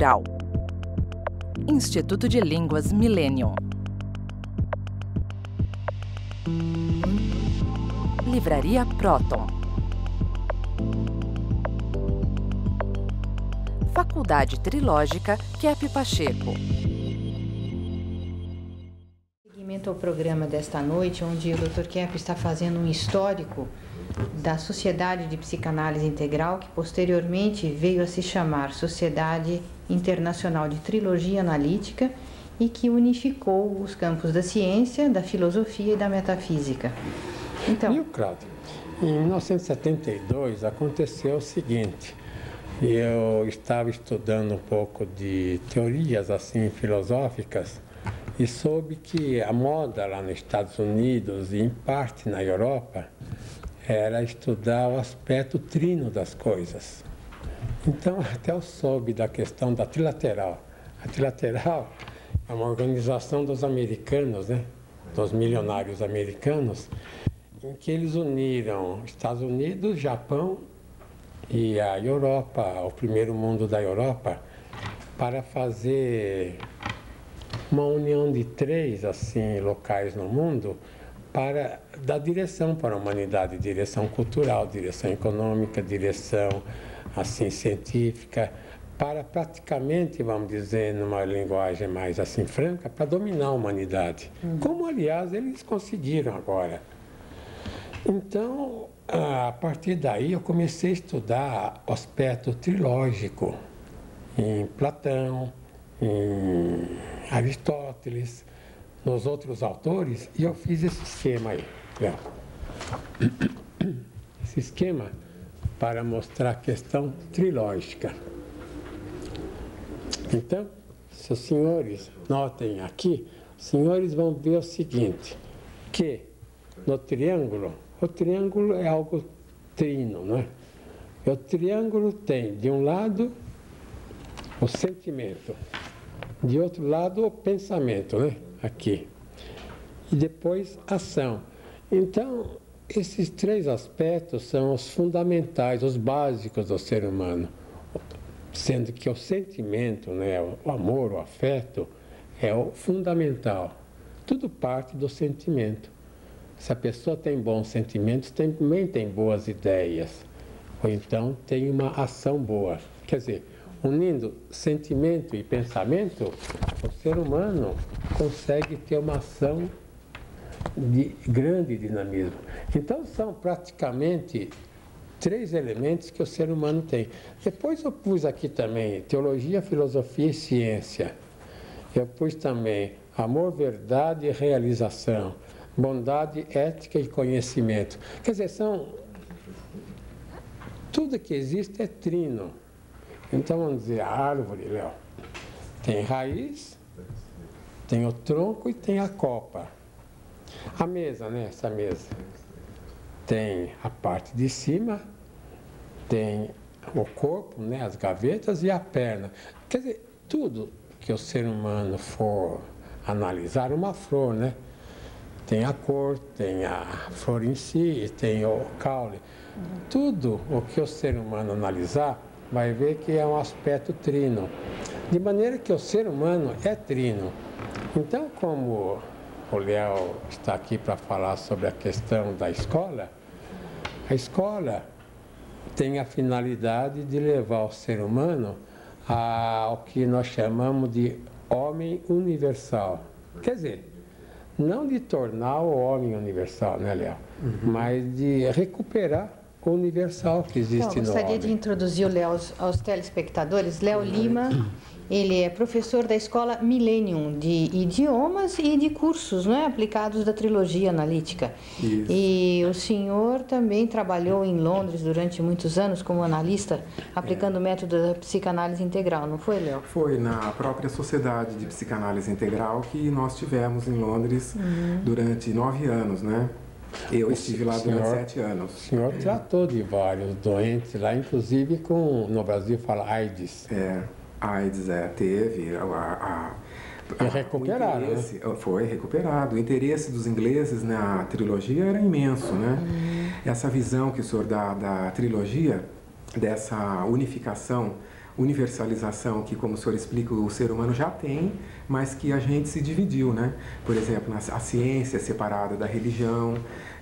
Integral. Instituto de Línguas Millennium. Livraria Próton. Faculdade Trilógica Kepp Pacheco. Seguimento ao programa desta noite, onde o Dr. Kepp está fazendo um histórico da Sociedade de Psicanálise Integral, que posteriormente veio a se chamar Sociedade Internacional de Trilogia Analítica e que unificou os campos da ciência, da filosofia e da metafísica. Então, E o Cláudio, em 1972 aconteceu o seguinte: eu estava estudando um pouco de teorias assim filosóficas e soube que a moda lá nos Estados Unidos e em parte na Europa era estudar o aspecto trino das coisas. Então até eu soube da questão da trilateral. A trilateral é uma organização dos americanos, né? Dos milionários americanos, em que eles uniram Estados Unidos, Japão e a Europa, o primeiro mundo da Europa, para fazer uma união de três assim locais no mundo para dar direção para a humanidade, direção cultural, direção econômica, direção assim científica, para praticamente, vamos dizer, numa linguagem mais assim franca, para dominar a humanidade. Como aliás eles conseguiram agora. Então, a partir daí eu comecei a estudar o aspecto trilógico em Platão, em Aristóteles, nos outros autores, e eu fiz esse esquema aí, esse esquema para mostrar a questão trilógica. Então, se os senhores notem aqui, os senhores vão ver o seguinte, que no triângulo, o triângulo é algo trino, não é? O triângulo tem, de um lado, o sentimento, de outro lado, o pensamento, né? Aqui. E depois, ação. Então, esses três aspectos são os fundamentais, os básicos do ser humano. Sendo que o sentimento, né, o amor, o afeto, é o fundamental. Tudo parte do sentimento. Se a pessoa tem bons sentimentos, também tem boas ideias. Ou então tem uma ação boa. Quer dizer, unindo sentimento e pensamento, o ser humano consegue ter uma ação de grande dinamismo. Então são praticamente três elementos que o ser humano tem. Depois eu pus aqui também teologia, filosofia e ciência. Eu pus também amor, verdade e realização. Bondade, ética e conhecimento. Quer dizer, tudo que existe é trino. Então, vamos dizer, a árvore, Léo, tem raiz, tem o tronco e tem a copa. A mesa, né, essa mesa, tem a parte de cima, tem o corpo, né, as gavetas e a perna. Quer dizer, tudo que o ser humano for analisar, uma flor, né? Tem a cor, tem a flor em si, tem o caule. Tudo o que o ser humano analisar, vai ver que é um aspecto trino. De maneira que o ser humano é trino. Então, como o Léo está aqui para falar sobre a questão da escola, a escola tem a finalidade de levar o ser humano ao que nós chamamos de homem universal. Quer dizer, não de tornar o homem universal, né, Léo? Mas de recuperar o universal que existe no homem. Eu gostaria de introduzir o Léo aos telespectadores. Léo Lima, ele é professor da Escola Millennium de idiomas e de cursos, não é, aplicados da trilogia analítica. Isso. E o senhor também trabalhou em Londres durante muitos anos como analista, aplicando o método da psicanálise integral, não foi, Léo? Foi na própria Sociedade de Psicanálise Integral que nós tivemos em Londres durante 9 anos, né? Eu estive lá durante 7 anos. O senhor tratou de vários doentes lá, inclusive no Brasil fala AIDS. AIDS teve. E recuperaram, né? Foi recuperado. O interesse dos ingleses na trilogia era imenso, né? Essa visão que o senhor dá da trilogia, dessa unificação universalização que, como o senhor explica, o ser humano já tem, mas que a gente se dividiu, né? Por exemplo, a ciência é separada da religião,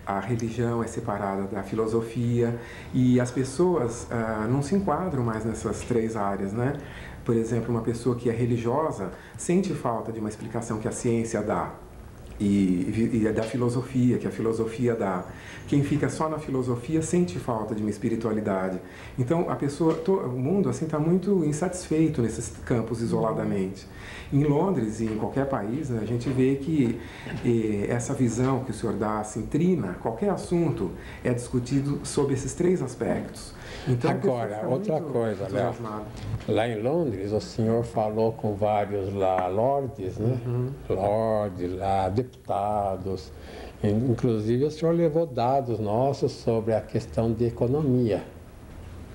a religião é separada da filosofia, e as pessoas não se enquadram mais nessas três áreas, né? Por exemplo, uma pessoa que é religiosa sente falta de uma explicação que a ciência dá, e é da filosofia, que a filosofia dá. Quem fica só na filosofia sente falta de uma espiritualidade. Então, o mundo assim está muito insatisfeito nesses campos isoladamente. Em Londres e em qualquer país, né, a gente vê que essa visão que o senhor dá, assim, trina, qualquer assunto é discutido sob esses três aspectos. Então, agora, outra coisa, Léo. Lá em Londres, o senhor falou com vários lá lords, né? Lords, lá, deputados. Inclusive, o senhor levou dados nossos sobre a questão de economia.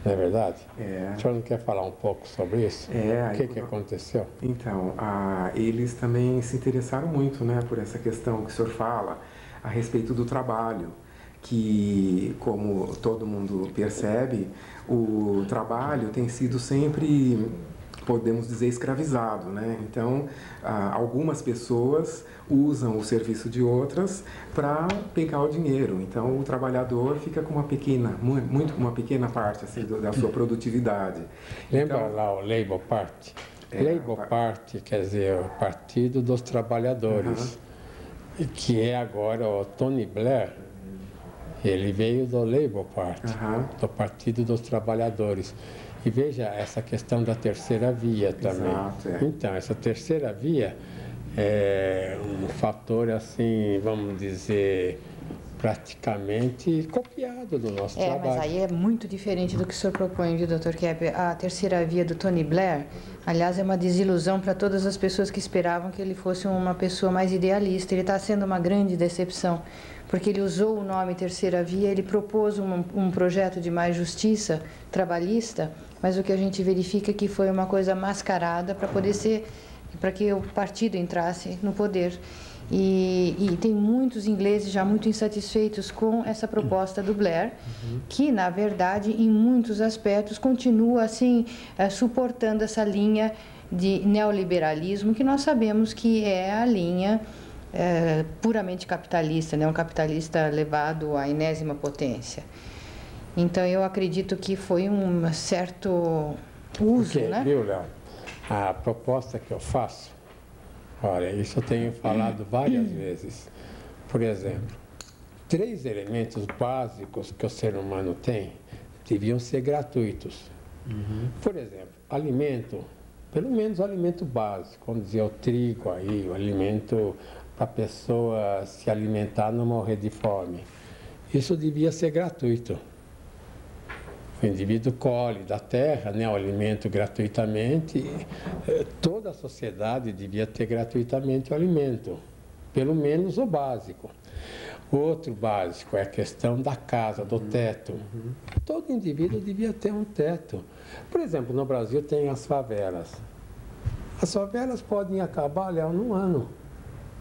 Não é verdade? É. O senhor não quer falar um pouco sobre isso? O que aconteceu? Então, eles também se interessaram muito, né, por essa questão que o senhor fala a respeito do trabalho, que, como todo mundo percebe, o trabalho tem sido sempre, podemos dizer, escravizado, né? Então, algumas pessoas usam o serviço de outras para pegar o dinheiro. Então, o trabalhador fica com uma pequena parte assim, da sua produtividade. Lembra então, lá o Labour Party? Labour Party quer dizer o Partido dos Trabalhadores, que é agora o Tony Blair. Ele veio do Labour Party, do Partido dos Trabalhadores. E veja essa questão da terceira via também. Exato, Então, essa terceira via é um fator, assim, vamos dizer, praticamente copiado do nosso trabalho. Mas aí é muito diferente do que o senhor propõe, viu, Dr. Kepp? A terceira via do Tony Blair, aliás, é uma desilusão para todas as pessoas que esperavam que ele fosse uma pessoa mais idealista. Ele está sendo uma grande decepção, porque ele usou o nome terceira via, ele propôs um projeto de mais justiça trabalhista, mas o que a gente verifica é que foi uma coisa mascarada para que o partido entrasse no poder. E tem muitos ingleses já muito insatisfeitos com essa proposta do Blair, que, na verdade, em muitos aspectos, continua assim, suportando essa linha de neoliberalismo, que nós sabemos que é a linha puramente capitalista, né? Um capitalista levado à enésima potência. Então, eu acredito que foi um certo uso, né? Viu, Léo? A proposta que eu faço, olha, isso eu tenho falado várias vezes. Por exemplo, 3 elementos básicos que o ser humano tem deviam ser gratuitos. Por exemplo, alimento, pelo menos o alimento básico, vamos dizer, o trigo aí, o alimento para a pessoa se alimentar, não morrer de fome. Isso devia ser gratuito. O indivíduo colhe da terra, né, o alimento gratuitamente. Toda a sociedade devia ter gratuitamente o alimento, pelo menos o básico. O outro básico é a questão da casa, do teto. Todo indivíduo devia ter um teto. Por exemplo, no Brasil tem as favelas. As favelas podem acabar, Léo, num ano.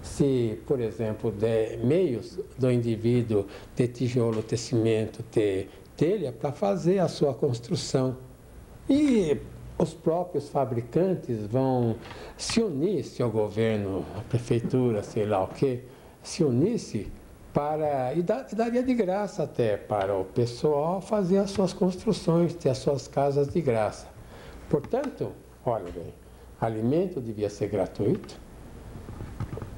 Se, por exemplo, der meios do indivíduo ter tijolo, ter cimento, ter telha para fazer a sua construção. E os próprios fabricantes vão se unir, se o governo, a prefeitura, sei lá o quê, se unisse e daria de graça até para o pessoal fazer as suas construções, ter as suas casas de graça. Portanto, olha bem, alimento devia ser gratuito,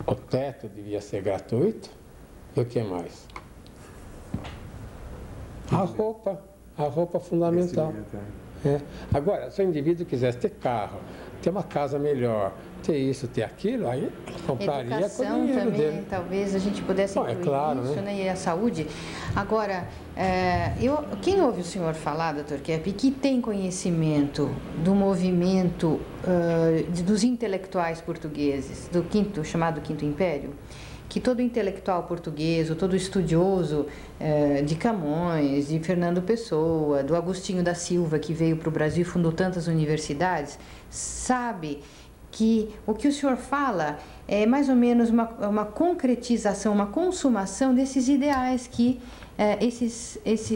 o teto devia ser gratuito, e o que mais? A roupa fundamental. Agora, se o indivíduo quisesse ter carro, ter uma casa melhor, ter isso, ter aquilo, aí compraria educação com o dinheiro também, dele. Talvez a gente pudesse incluir claro, isso, né? E a saúde. Agora, quem ouve o senhor falar, Dr. Kepp, que tem conhecimento do movimento dos intelectuais portugueses, do chamado Quinto Império, que todo intelectual português, ou todo estudioso de Camões, de Fernando Pessoa, do Agostinho da Silva, que veio para o Brasil e fundou tantas universidades, sabe que o que o senhor fala é mais ou menos uma concretização, uma consumação desses ideais que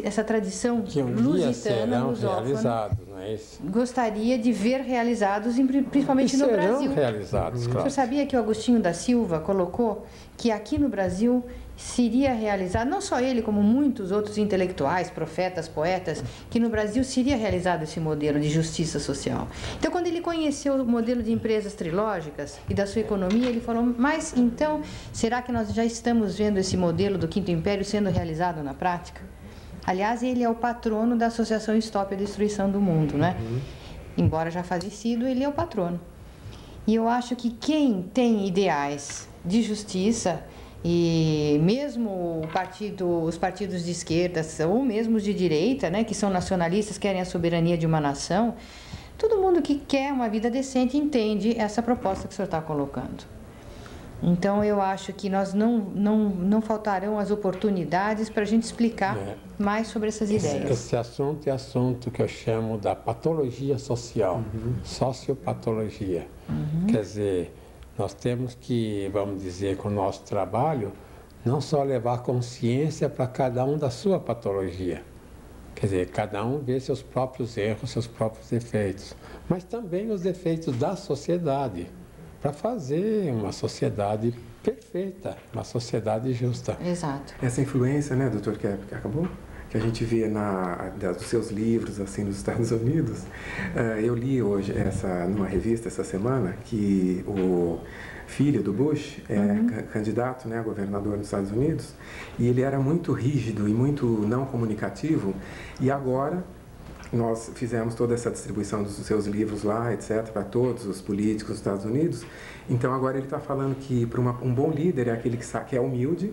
essa tradição que um dia lusitana, serão lusófona, realizados, não é isso? gostaria de ver realizados, principalmente no Brasil. Serão realizados, claro. O senhor sabia que o Agostinho da Silva colocou que aqui no Brasil seria realizado, não só ele, como muitos outros intelectuais, profetas, poetas, que no Brasil seria realizado esse modelo de justiça social. Então, quando ele conheceu o modelo de empresas trilógicas e da sua economia, ele falou, mas então, será que nós já estamos vendo esse modelo do Quinto Império sendo realizado na prática? Aliás, ele é o patrono da Associação Stop a Destruição do Mundo, né? Embora já falecido, ele é o patrono. E eu acho que quem tem ideais de justiça, e mesmo os partidos de esquerda ou mesmo os de direita, né, que são nacionalistas, querem a soberania de uma nação, todo mundo que quer uma vida decente entende essa proposta que o senhor está colocando. Então, eu acho que não faltarão as oportunidades para a gente explicar mais sobre essas ideias. Esse assunto é assunto que eu chamo da patologia social, sociopatologia. Quer dizer, nós temos que, vamos dizer, com o nosso trabalho, não só levar consciência para cada um da sua patologia. Quer dizer, cada um vê seus próprios erros, seus próprios defeitos, mas também os defeitos da sociedade, para fazer uma sociedade perfeita, uma sociedade justa. Exato. Essa influência, né, doutor, que acabou, que a gente vê dos seus livros, assim, nos Estados Unidos. Eu li hoje, numa revista essa semana, que o filho do Bush é candidato, né, a governador nos Estados Unidos, e ele era muito rígido e muito não comunicativo, e agora nós fizemos toda essa distribuição dos seus livros lá, etc., para todos os políticos dos Estados Unidos. Então, agora ele está falando que para um bom líder é aquele que é humilde,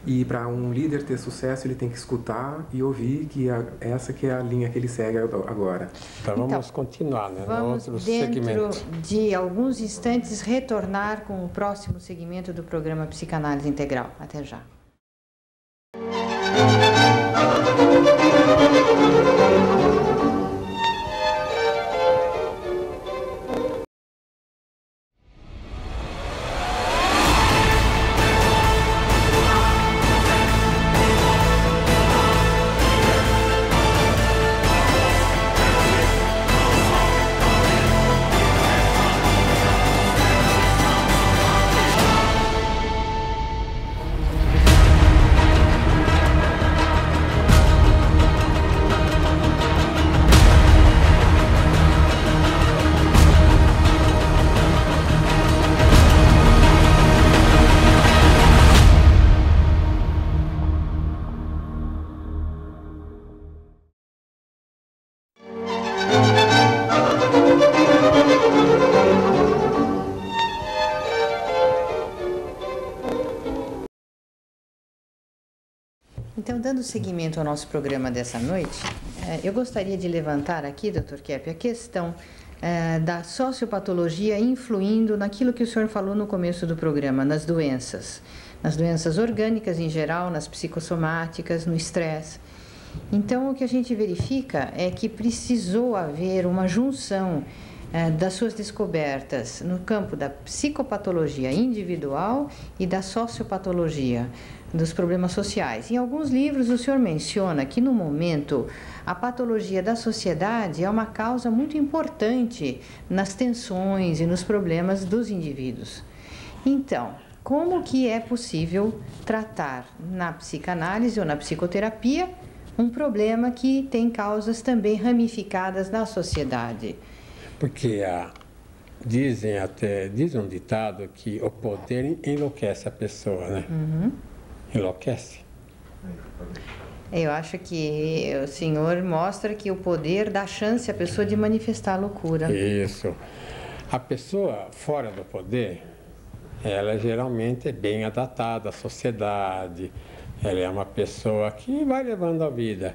e para um líder ter sucesso, ele tem que escutar e ouvir, essa que é a linha que ele segue agora. Então, vamos continuar, né? Vamos, no outro dentro segmento. de alguns instantes, retornar com o próximo segmento do programa Psicanálise Integral. Até já. Então, dando seguimento ao nosso programa dessa noite, eu gostaria de levantar aqui, Dr. Kepp, a questão da sociopatologia influindo naquilo que o senhor falou no começo do programa, nas doenças orgânicas em geral, nas psicossomáticas, no estresse. Então, o que a gente verifica é que precisou haver uma junção das suas descobertas no campo da psicopatologia individual e da sociopatologia, dos problemas sociais. Em alguns livros, o senhor menciona que, no momento, a patologia da sociedade é uma causa muito importante nas tensões e nos problemas dos indivíduos. Então, como que é possível tratar na psicanálise ou na psicoterapia um problema que tem causas também ramificadas na sociedade? Porque diz um ditado que o poder enlouquece a pessoa, né? Enlouquece. Eu acho que o senhor mostra que o poder dá chance à pessoa de manifestar a loucura. Isso. A pessoa fora do poder, ela geralmente é bem adaptada à sociedade, ela é uma pessoa que vai levando a vida.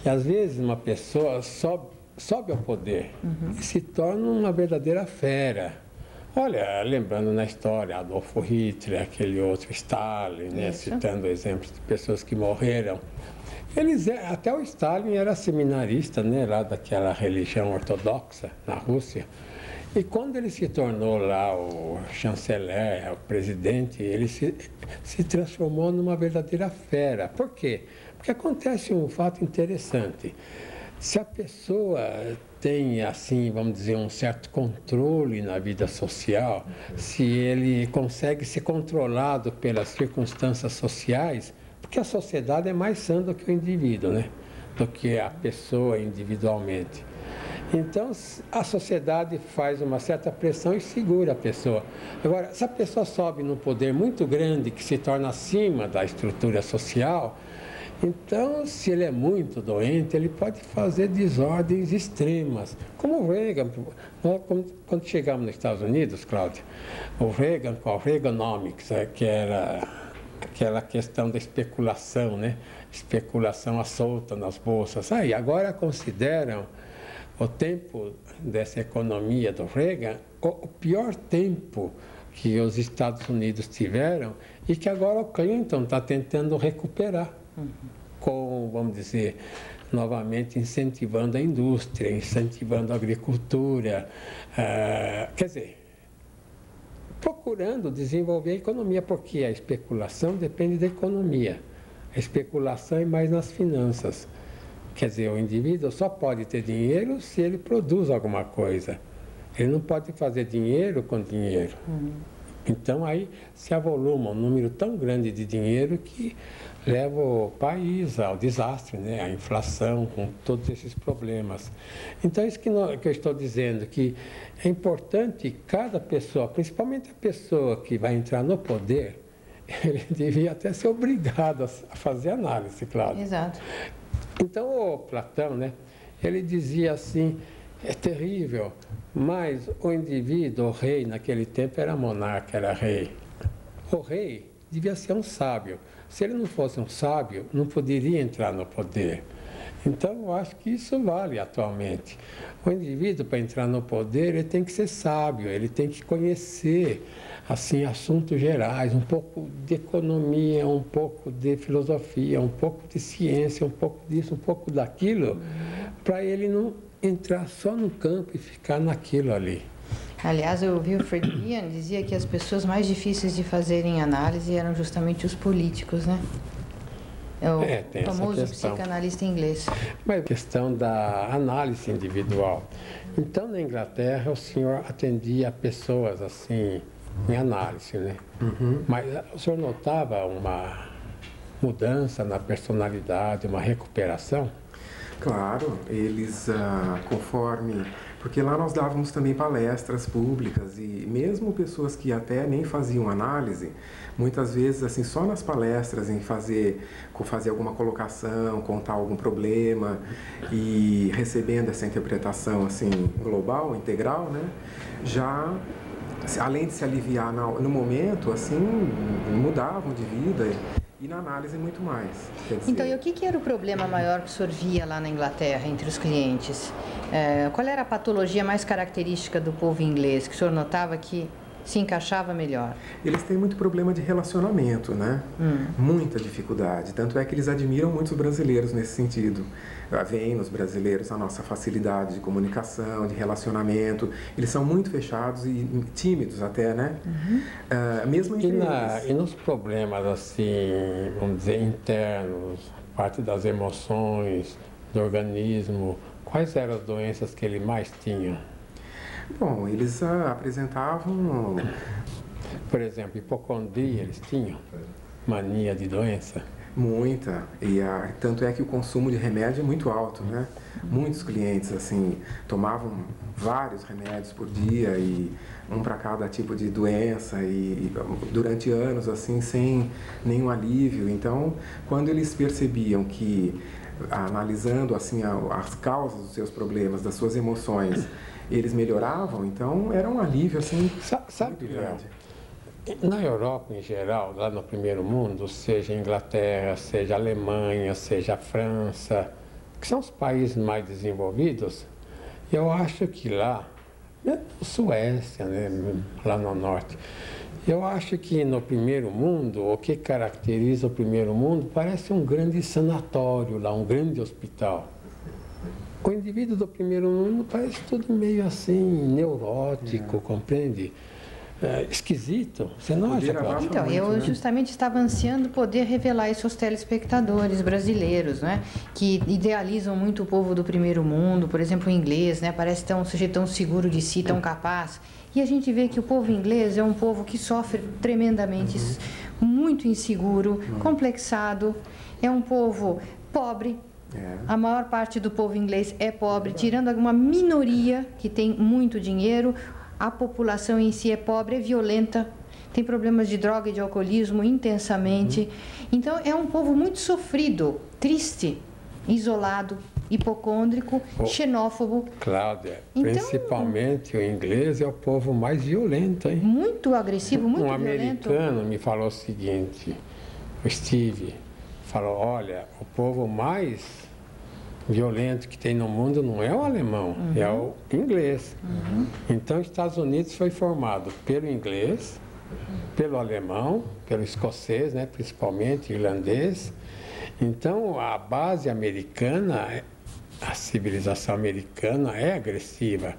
E às vezes uma pessoa sobe ao poder e se torna uma verdadeira fera. Olha, lembrando na história, Adolfo Hitler, aquele outro Stalin, né, citando exemplos de pessoas que morreram. Até o Stalin era seminarista, né, lá daquela religião ortodoxa na Rússia. E quando ele se tornou lá o chanceler, o presidente, ele se transformou numa verdadeira fera. Por quê? Porque acontece um fato interessante. Se a pessoa tem, assim, vamos dizer, um certo controle na vida social, se ele consegue ser controlado pelas circunstâncias sociais, porque a sociedade é mais sã do que o indivíduo, né? Do que a pessoa individualmente. Então, a sociedade faz uma certa pressão e segura a pessoa. Agora, se a pessoa sobe num poder muito grande que se torna acima da estrutura social, então, se ele é muito doente, ele pode fazer desordens extremas. Como o Reagan, quando chegamos nos Estados Unidos, Cláudia, o Reagan com a Reaganomics, que era aquela questão da especulação, né? Especulação à solta nas bolsas. Aí, agora consideram o tempo dessa economia do Reagan o pior tempo que os Estados Unidos tiveram e que agora o Clinton está tentando recuperar. Com, vamos dizer, novamente incentivando a indústria, incentivando a agricultura, quer dizer, procurando desenvolver a economia, porque a especulação depende da economia. A especulação é mais nas finanças. Quer dizer, o indivíduo só pode ter dinheiro se ele produz alguma coisa. Ele não pode fazer dinheiro com dinheiro. Então, aí se avoluma um número tão grande de dinheiro que leva o país ao desastre, né? À inflação, com todos esses problemas. Então, isso que eu estou dizendo, que é importante cada pessoa, principalmente a pessoa que vai entrar no poder, ele devia até ser obrigado a fazer análise, claro. Exato. Então, o Platão, né? Ele dizia assim, é terrível, mas o indivíduo, o rei, naquele tempo era monarca, era rei. O rei devia ser um sábio. Se ele não fosse um sábio, não poderia entrar no poder. Então, eu acho que isso vale atualmente. O indivíduo, para entrar no poder, ele tem que ser sábio, ele tem que conhecer, assim, assuntos gerais, um pouco de economia, um pouco de filosofia, um pouco de ciência, um pouco disso, um pouco daquilo, para ele não entrar só no campo e ficar naquilo ali. Aliás, eu ouvi o Friedman dizia que as pessoas mais difíceis de fazerem análise eram justamente os políticos, né? É o famoso psicanalista inglês. Mas a questão da análise individual. Então, na Inglaterra, o senhor atendia pessoas assim, em análise, né? Mas o senhor notava uma mudança na personalidade, uma recuperação? Claro, eles, conforme... Porque lá nós dávamos também palestras públicas e mesmo pessoas que até nem faziam análise, muitas vezes, assim, só nas palestras, em fazer alguma colocação, contar algum problema e recebendo essa interpretação, assim, global, integral, né? Já, além de se aliviar no momento, assim, mudavam de vida. E na análise muito mais. Dizer... Então, e o que era o problema maior que o senhor via lá na Inglaterra entre os clientes? Qual era a patologia mais característica do povo inglês que o senhor notava que se encaixava melhor? Eles têm muito problema de relacionamento, né? Muita dificuldade. Tanto é que eles admiram muito os brasileiros nesse sentido. Vem nos brasileiros a nossa facilidade de comunicação, de relacionamento. Eles são muito fechados e tímidos até, né? Mesmo entre eles. E nos problemas, assim, vamos dizer, internos, parte das emoções, do organismo, quais eram as doenças que ele mais tinha? Bom, eles apresentavam... Por exemplo, hipocondria eles tinham? Mania de doença? Muita. E tanto é que o consumo de remédio é muito alto, né? Muitos clientes, assim, tomavam vários remédios por dia e um para cada tipo de doença e durante anos, assim, sem nenhum alívio. Então, quando eles percebiam que, analisando, assim, as causas dos seus problemas, das suas emoções, eles melhoravam, então era um alívio, assim, sabe, Léo? Na Europa, em geral, lá no primeiro mundo, seja Inglaterra, seja Alemanha, seja França, que são os países mais desenvolvidos, eu acho que lá, Suécia, né, lá no norte, eu acho que no primeiro mundo, o que caracteriza o primeiro mundo parece um grande sanatório lá, um grande hospital. o indivíduo do primeiro mundo parece tudo meio assim, neurótico, compreende? Esquisito, você não acha, Cláudia? Então, eu justamente estava ansiando poder revelar isso aos telespectadores brasileiros, né? Que idealizam muito o povo do primeiro mundo, por exemplo, o inglês, né? Parece tão, um sujeito tão seguro de si, tão capaz. E a gente vê que o povo inglês é um povo que sofre tremendamente, muito inseguro, complexado, é um povo pobre. A maior parte do povo inglês é pobre, tirando alguma minoria que tem muito dinheiro. A população em si é pobre, é violenta, tem problemas de droga e de alcoolismo intensamente. Então, é um povo muito sofrido, triste, isolado, hipocôndrico, xenófobo. Cláudia, então, principalmente o inglês é o povo mais violento, hein? Muito agressivo, muito violento. Um americano me falou o seguinte, o Steve, falou, olha, o povo mais violento que tem no mundo não é o alemão, é o inglês. Então, os Estados Unidos foi formado pelo inglês, pelo alemão, pelo escocês, né, principalmente irlandês. Então, a base americana, a civilização americana é agressiva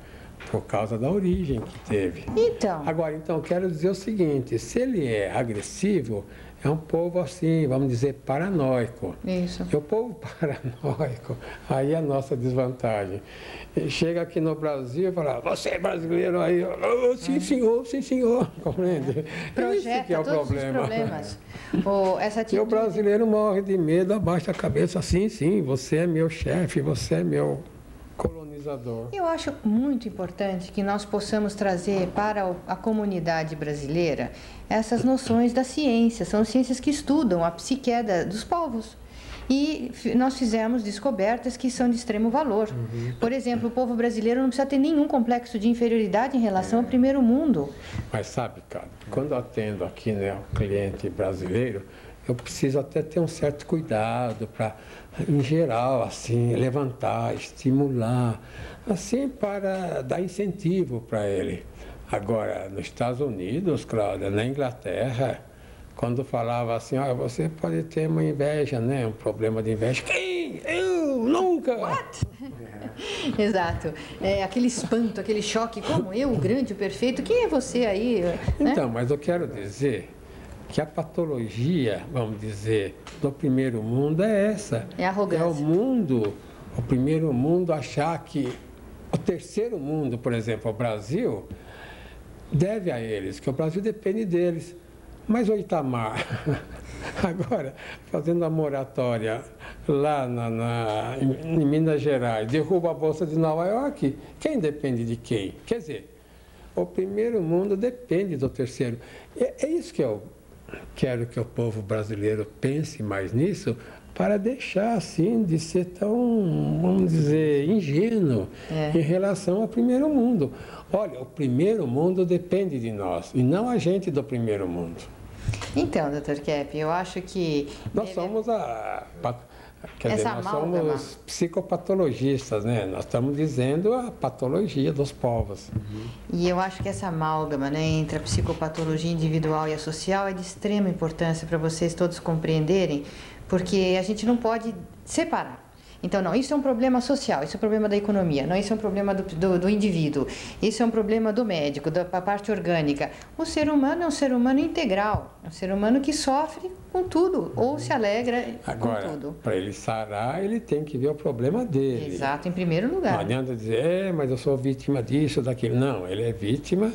por causa da origem que teve. Então. Agora, então, quero dizer o seguinte, se ele é agressivo, é um povo assim, vamos dizer, paranoico. Isso. E o povo paranoico, aí é a nossa desvantagem. Chega aqui no Brasil e fala, você é brasileiro aí, oh, sim senhor, compreende? Projeta Esse que é o todos problema. os problemas. Essa E o brasileiro morre de medo, abaixa a cabeça, sim, você é meu chefe, você é meu colonizador. Eu acho muito importante que nós possamos trazer para a comunidade brasileira essas noções da ciência. São ciências que estudam a psique dos povos. E nós fizemos descobertas que são de extremo valor. Por exemplo, o povo brasileiro não precisa ter nenhum complexo de inferioridade em relação ao primeiro mundo. Mas sabe, cara, quando eu atendo aqui, né, o cliente brasileiro, eu preciso até ter um certo cuidado para, em geral, assim, levantar, estimular, assim, para dar incentivo para ele. Agora, nos Estados Unidos, Cláudia, na Inglaterra, quando falava assim, olha, você pode ter uma inveja, né, um problema de inveja. Quem? Eu? Nunca! What? Exato. Aquele espanto, aquele choque, como eu, o grande, o perfeito, quem é você aí? Então, mas eu quero dizer que a patologia, vamos dizer, do primeiro mundo é essa. É a arrogância. É o primeiro mundo achar que o terceiro mundo, por exemplo, o Brasil, deve a eles, que o Brasil depende deles. Mas o Itamar, agora, fazendo a moratória lá em Minas Gerais, derruba a Bolsa de Nova York, quem depende de quem? Quer dizer, o primeiro mundo depende do terceiro. É isso que eu quero que o povo brasileiro pense mais nisso, para deixar, assim, de ser tão, vamos dizer, ingênuo em relação ao primeiro mundo. Olha, o primeiro mundo depende de nós, e não a gente do primeiro mundo. Então, Dr. Kepp, eu acho que... Nós somos nós somos psicopatologistas, né? Nós estamos dizendo a patologia dos povos. E eu acho que essa amálgama, né, entre a psicopatologia individual e a social é de extrema importância para vocês todos compreenderem, porque a gente não pode separar. Então, não, isso é um problema social, isso é um problema da economia, não, isso é um problema do indivíduo, isso é um problema do médico, da parte orgânica. O ser humano é um ser humano integral, é um ser humano que sofre com tudo, ou se alegra com tudo. Agora, para ele sarar, ele tem que ver o problema dele. Exato, em primeiro lugar. Não adianta dizer, mas eu sou vítima disso, daquilo. Não, ele é vítima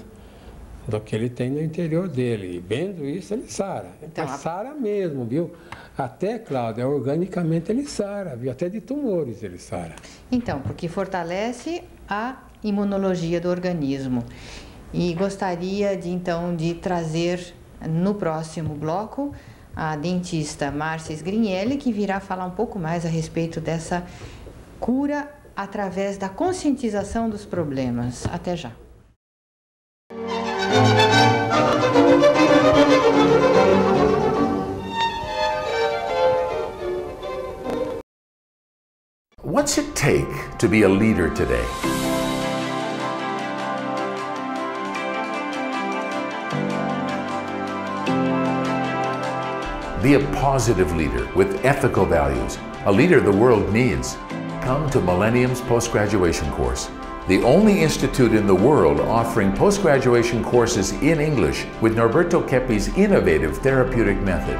do que ele tem no interior dele. E vendo isso, ele sara. Então, mas sara mesmo, viu? Até, Cláudia, organicamente ele sara, viu? Até de tumores ele sara. Então, porque fortalece a imunologia do organismo. E gostaria de trazer no próximo bloco a dentista Márcia Sgrinelli, que virá falar um pouco mais a respeito dessa cura através da conscientização dos problemas. Até já. What's it take to be a leader today? Be a positive leader with ethical values, a leader the world needs. Welcome to Millennium's post-graduation course, the only institute in the world offering post-graduation courses in English with Norberto Keppe's innovative therapeutic method.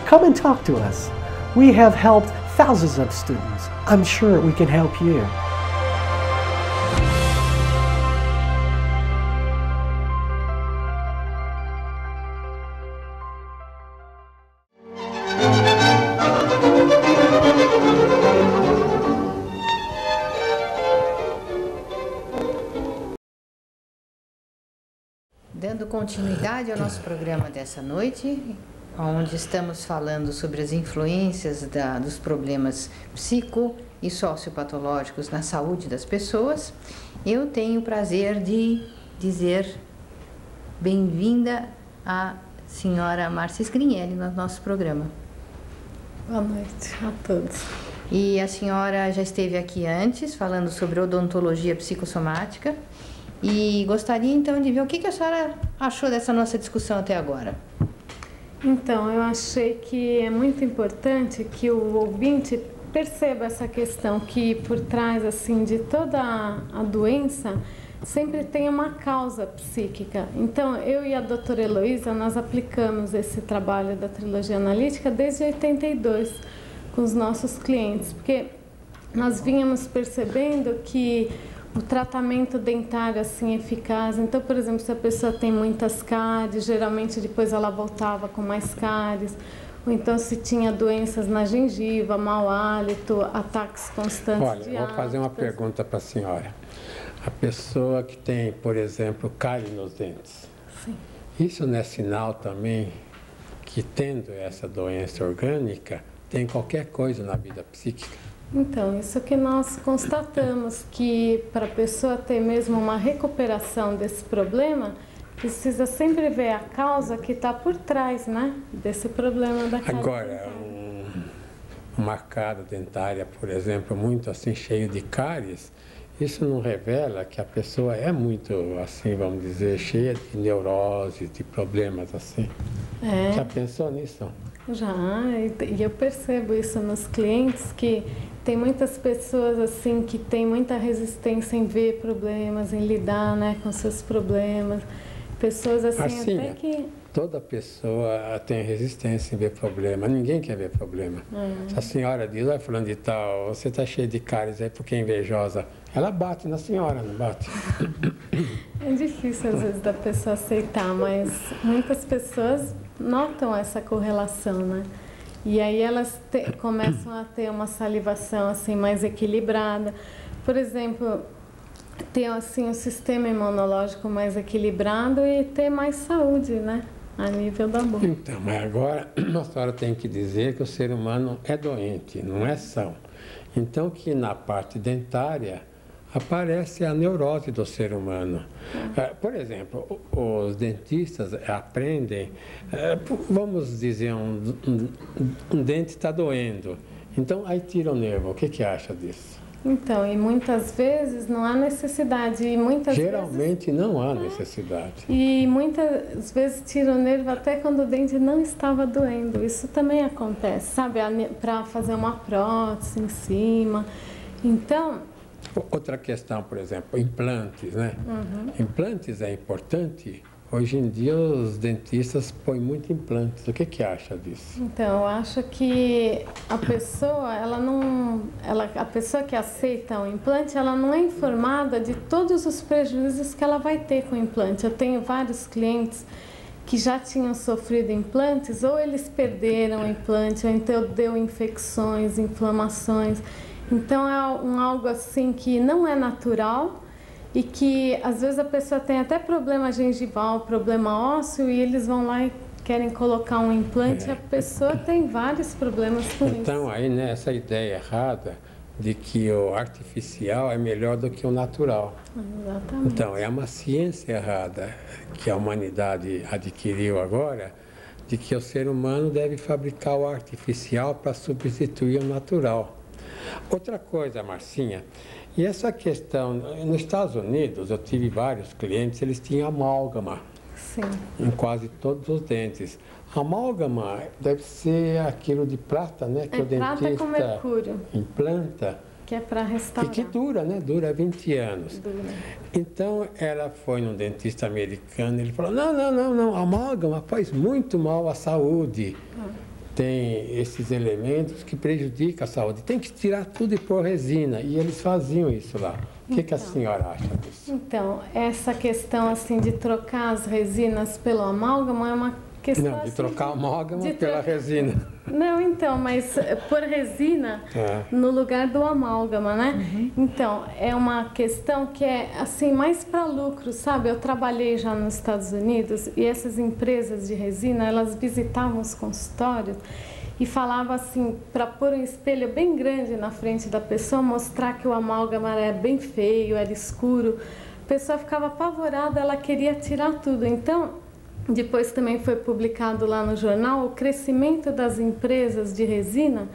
Come and talk to us. We have helped thousands of students. I'm sure we can help you. Dando continuidade ao nosso programa dessa noite, onde estamos falando sobre as influências dos problemas psico- e sociopatológicos na saúde das pessoas, eu tenho o prazer de dizer bem-vinda à senhora Márcia Sgrinelli no nosso programa. Boa noite a todos. E a senhora já esteve aqui antes, falando sobre odontologia psicossomática, e gostaria então de ver o que a senhora achou dessa nossa discussão até agora. Então, eu achei que é muito importante que o ouvinte perceba essa questão, que por trás assim de toda a doença sempre tem uma causa psíquica. Então, eu e a doutora Heloísa, nós aplicamos esse trabalho da trilogia analítica desde 82 com os nossos clientes, porque nós vínhamos percebendo que o tratamento dentário assim eficaz. Então, por exemplo, se a pessoa tem muitas cáries, geralmente depois ela voltava com mais cáries. Ou então se tinha doenças na gengiva, mau hálito, ataques constantes. Olha, eu vou fazer uma pergunta para a senhora. A pessoa que tem, por exemplo, cárie nos dentes. Sim. Isso não é sinal também que, tendo essa doença orgânica, tem qualquer coisa na vida psíquica? Então, isso que nós constatamos, que para a pessoa ter mesmo uma recuperação desse problema, precisa sempre ver a causa que está por trás, né, desse problema da cárie. Agora, uma arcada dentária, por exemplo, muito assim, cheio de cáries, isso não revela que a pessoa é muito, assim, vamos dizer, cheia de neurose, de problemas assim? É. Já pensou nisso? Já, e eu percebo isso nos clientes, que tem muitas pessoas assim que têm muita resistência em ver problemas, em lidar, né, com seus problemas. Pessoas assim até que... Toda pessoa tem resistência em ver problema, ninguém quer ver problema. Se a senhora diz, olha, fulano de tal, você está cheio de cáries aí porque é invejosa, ela bate na senhora, não bate? É difícil às vezes da pessoa aceitar, mas muitas pessoas notam essa correlação, né? E aí elas começam a ter uma salivação assim mais equilibrada. Por exemplo, ter assim um sistema imunológico mais equilibrado e ter mais saúde, né, a nível da boca. Então, mas agora a senhora tem que dizer que o ser humano é doente, não é são. Então que na parte dentária aparece a neurose do ser humano. Por exemplo, os dentistas aprendem, vamos dizer, um dente está doendo, então aí tira o nervo. O que acha disso? Então, e muitas vezes não há necessidade. E geralmente não há necessidade. E muitas vezes tira o nervo até quando o dente não estava doendo. Isso também acontece, sabe? Para fazer uma prótese em cima. Então... Outra questão, por exemplo, implantes, né? Implantes é importante. Hoje em dia os dentistas põem muito implantes. O que acha disso? Então, eu acho que a pessoa, a pessoa que aceita o implante, ela não é informada de todos os prejuízos que ela vai ter com o implante. Eu tenho vários clientes que já tinham sofrido implantes, ou eles perderam o implante, ou então deu infecções, inflamações. Então, é algo assim que não é natural e que, às vezes, a pessoa tem até problema gengival, problema ósseo, e eles vão lá e querem colocar um implante e a pessoa tem vários problemas com isso. Então, aí, né, essa ideia errada de que o artificial é melhor do que o natural. Exatamente. Então, é uma ciência errada que a humanidade adquiriu agora, de que o ser humano deve fabricar o artificial para substituir o natural. Outra coisa, Marcinha, e essa questão, nos Estados Unidos, eu tive vários clientes, eles tinham amálgama. Sim. Em quase todos os dentes. Amálgama deve ser aquilo de prata, né? Que o prata dentista com mercúrio. Implanta. Que é para restaurar. E que dura, né? Dura 20 anos. Dura. Então, ela foi num dentista americano, ele falou, não, amálgama faz muito mal à saúde. Tem esses elementos que prejudicam a saúde. Tem que tirar tudo e pôr resina. E eles faziam isso lá. O que a senhora acha disso? Então, essa questão assim de trocar as resinas pelo amálgama é uma questão. Não, de assim, trocar a amálgama pela resina. Não, então, mas por resina no lugar do amálgama, né? Então, é uma questão que é assim mais para lucro, sabe? Eu trabalhei já nos Estados Unidos e essas empresas de resina, elas visitavam os consultórios e falava assim, para pôr um espelho bem grande na frente da pessoa, mostrar que o amálgama era bem feio, era escuro. A pessoa ficava apavorada, ela queria tirar tudo. Então, depois também foi publicado lá no jornal, o crescimento das empresas de resina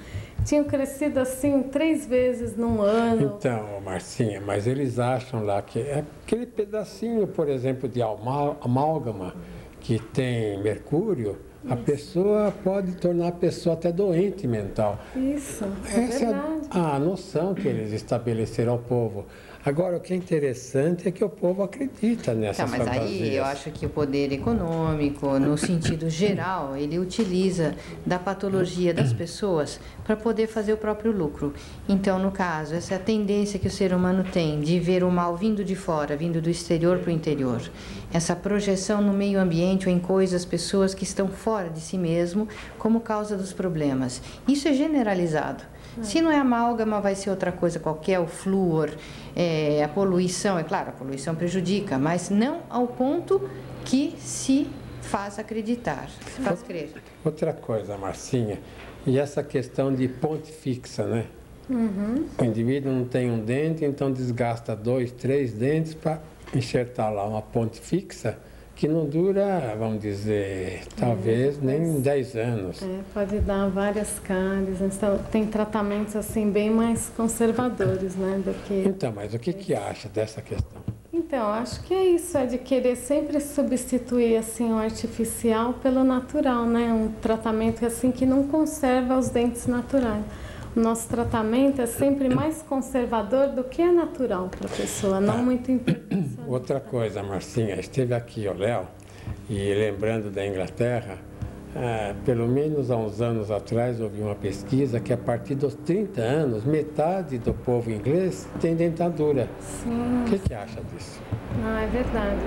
tinham crescido assim 3 vezes num ano. Então, Marcinha, mas eles acham lá que é aquele pedacinho, por exemplo, de amálgama que tem mercúrio, a pessoa pode tornar a pessoa até doente mental. Isso, Essa é verdade. é a noção que eles estabeleceram ao povo. Agora, o que é interessante é que o povo acredita nessas mas fantasias. aí eu acho que o poder econômico, no sentido geral, ele utiliza da patologia das pessoas para poder fazer o próprio lucro. Então, no caso, essa é a tendência que o ser humano tem de ver o mal vindo de fora, vindo do exterior para o interior. Essa projeção no meio ambiente ou em coisas, pessoas que estão fora de si mesmo como causa dos problemas. Isso é generalizado. Se não é amálgama, vai ser outra coisa qualquer, o flúor, a poluição. É claro, a poluição prejudica, mas não ao ponto que se faz acreditar, se faz crer. Outra coisa, Marcinha, e essa questão de ponte fixa, né? O indivíduo não tem um dente, então desgasta 2, 3 dentes para enxertar lá uma ponte fixa que não dura, vamos dizer, talvez nem 10 anos. Pode dar várias cáries, então tem tratamentos assim bem mais conservadores, né, do que... Então, mas o que acha dessa questão? Então, acho que é isso, é de querer sempre substituir assim o artificial pelo natural, né, um tratamento assim que não conserva os dentes naturais. O nosso tratamento é sempre mais conservador do que é natural para a pessoa, não muito importante. Outra coisa, Marcinha, esteve aqui o Léo, e lembrando da Inglaterra, pelo menos há uns anos atrás houve uma pesquisa que a partir dos 30 anos, metade do povo inglês tem dentadura. Sim. O que acha disso? É verdade.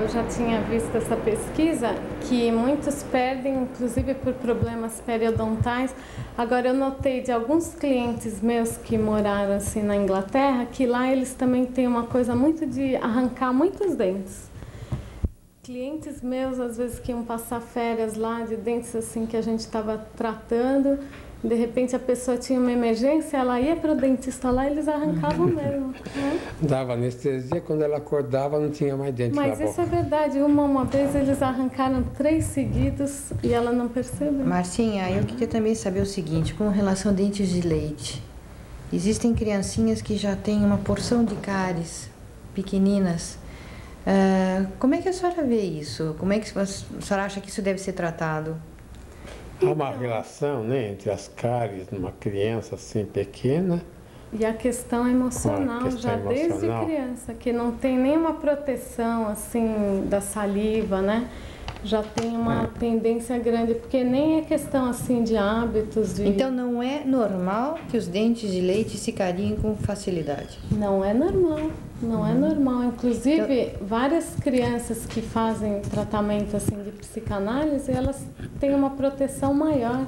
Eu já tinha visto essa pesquisa que muitos perdem, inclusive por problemas periodontais. Agora, eu notei de alguns clientes meus que moraram assim na Inglaterra, que lá eles também têm uma coisa muito de arrancar muitos dentes. Clientes meus, às vezes, que iam passar férias lá de dentes assim que a gente estava tratando, de repente a pessoa tinha uma emergência, ela ia para o dentista lá e eles arrancavam mesmo. Né? Dava anestesia, quando ela acordava não tinha mais dente na boca. Mas isso é verdade, uma vez eles arrancaram 3 seguidos e ela não percebeu. Marcinha, eu queria também saber o seguinte, com relação a dentes de leite. Existem criancinhas que já têm uma porção de cáries pequeninas. Como é que a senhora vê isso? Como é que a senhora acha que isso deve ser tratado? Há uma relação, né, entre as cáries numa criança assim pequena. E a questão emocional, desde criança, que não tem nenhuma proteção assim da saliva, né? Já tem uma tendência grande, porque nem é questão assim de hábitos. Então não é normal que os dentes de leite se cariem com facilidade? Não é normal, não é normal. Inclusive, várias crianças que fazem tratamento assim de psicanálise, elas têm uma proteção maior.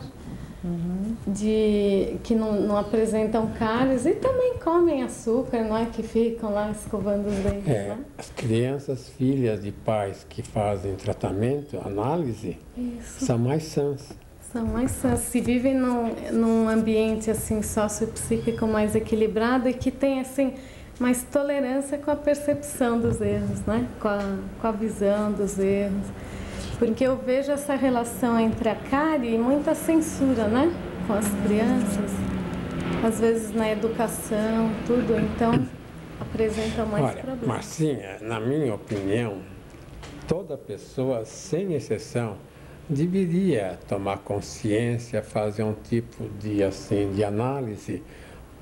Que não apresentam cáries e também comem açúcar, não é? Que ficam lá escovando os dentes. Né? As crianças, filhas de pais que fazem tratamento, análise, são mais sãs. São mais sãs. Se vivem num ambiente assim sociopsíquico mais equilibrado e que tem assim mais tolerância com a percepção dos erros, né? Com a visão dos erros. Porque eu vejo essa relação entre a cárie e muita censura, né? Com as crianças. às vezes na educação, tudo, então apresenta mais Olha, problemas. Marcinha, na minha opinião, toda pessoa, sem exceção, deveria tomar consciência, fazer um tipo de análise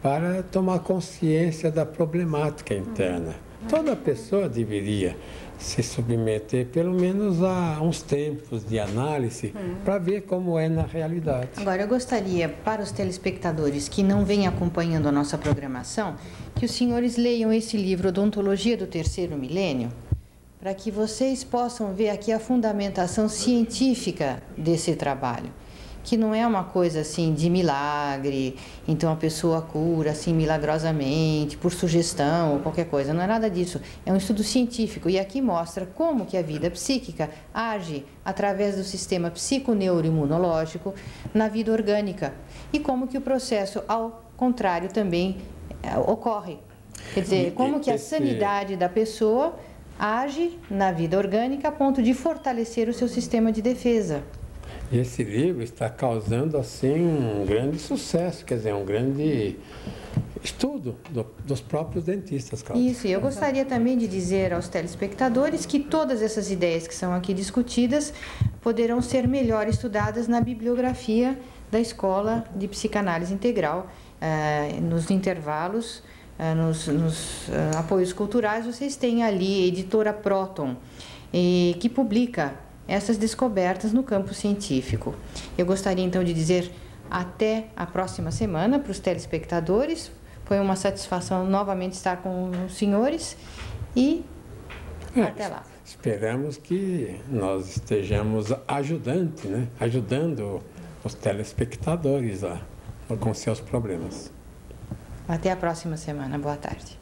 para tomar consciência da problemática interna. Toda pessoa deveria se submeter pelo menos a uns tempos de análise para ver como é na realidade. Agora, eu gostaria, para os telespectadores que não vêm acompanhando a nossa programação, que os senhores leiam esse livro, Odontologia do Terceiro Milênio, para que vocês possam ver aqui a fundamentação científica desse trabalho, que não é uma coisa assim de milagre, então a pessoa cura assim milagrosamente, por sugestão ou qualquer coisa, não é nada disso. É um estudo científico e aqui mostra como que a vida psíquica age através do sistema psiconeuroimunológico na vida orgânica e como que o processo, ao contrário, também ocorre. Quer dizer, como que a sanidade da pessoa age na vida orgânica a ponto de fortalecer o seu sistema de defesa. Esse livro está causando assim um grande sucesso, quer dizer, um grande estudo dos próprios dentistas, Cláudia. Isso, e eu gostaria também de dizer aos telespectadores que todas essas ideias que são aqui discutidas poderão ser melhor estudadas na bibliografia da Escola de Psicanálise Integral, nos intervalos, nos apoios culturais, vocês têm ali a editora Proton, que publica essas descobertas no campo científico. Eu gostaria então de dizer até a próxima semana para os telespectadores. Foi uma satisfação novamente estar com os senhores e até lá. Esperamos que nós estejamos ajudando os telespectadores com seus problemas. Até a próxima semana. Boa tarde.